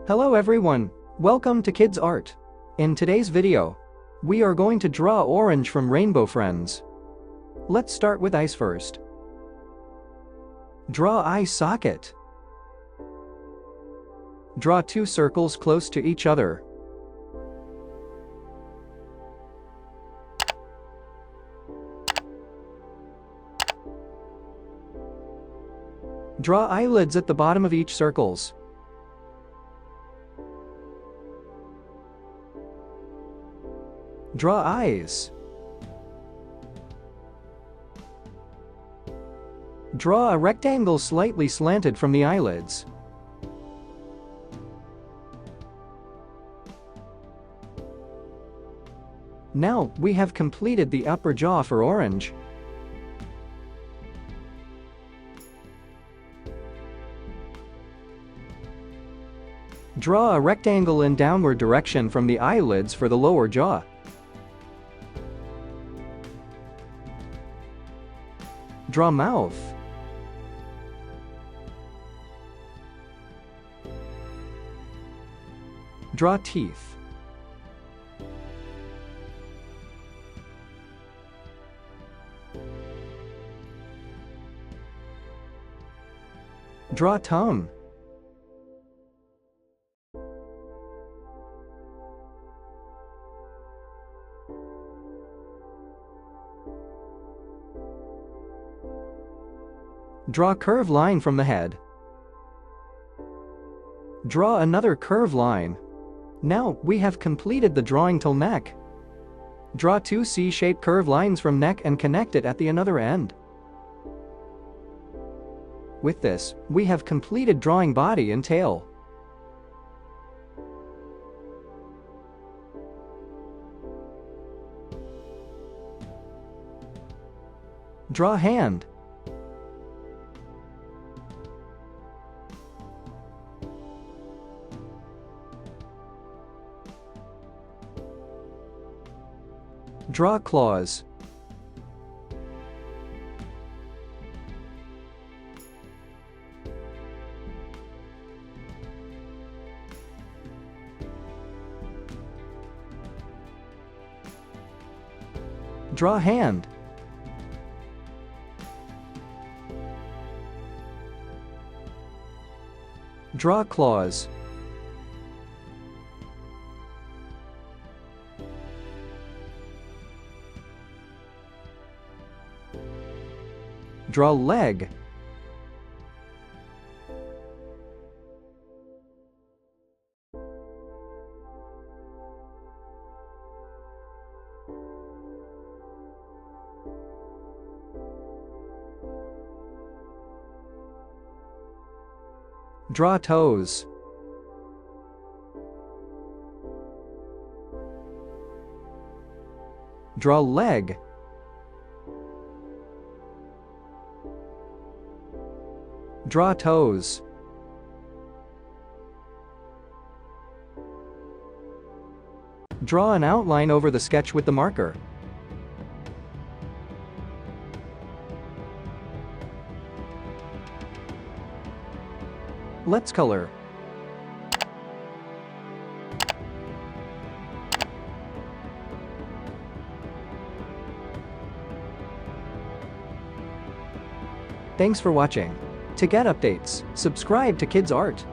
Hello everyone, welcome to Kidz Art. In today's video, we are going to draw orange from Rainbow Friends. Let's start with eyes first. Draw eye socket. Draw two circles close to each other. Draw eyelids at the bottom of each circles. Draw eyes. Draw a rectangle slightly slanted from the eyelids. Now, we have completed the upper jaw for orange. Draw a rectangle in downward direction from the eyelids for the lower jaw. Draw mouth. Draw teeth. Draw tongue. Draw curved line from the head. Draw another curved line. Now, we have completed the drawing till neck. Draw two C-shaped curved lines from neck and connect it at the another end. With this, we have completed drawing body and tail. Draw hand. Draw claws. Draw hand. Draw claws. Draw leg. Draw toes. Draw leg. Draw toes. Draw an outline over the sketch with the marker. Let's color. Thanks for watching. To get updates, subscribe to Kidz Art.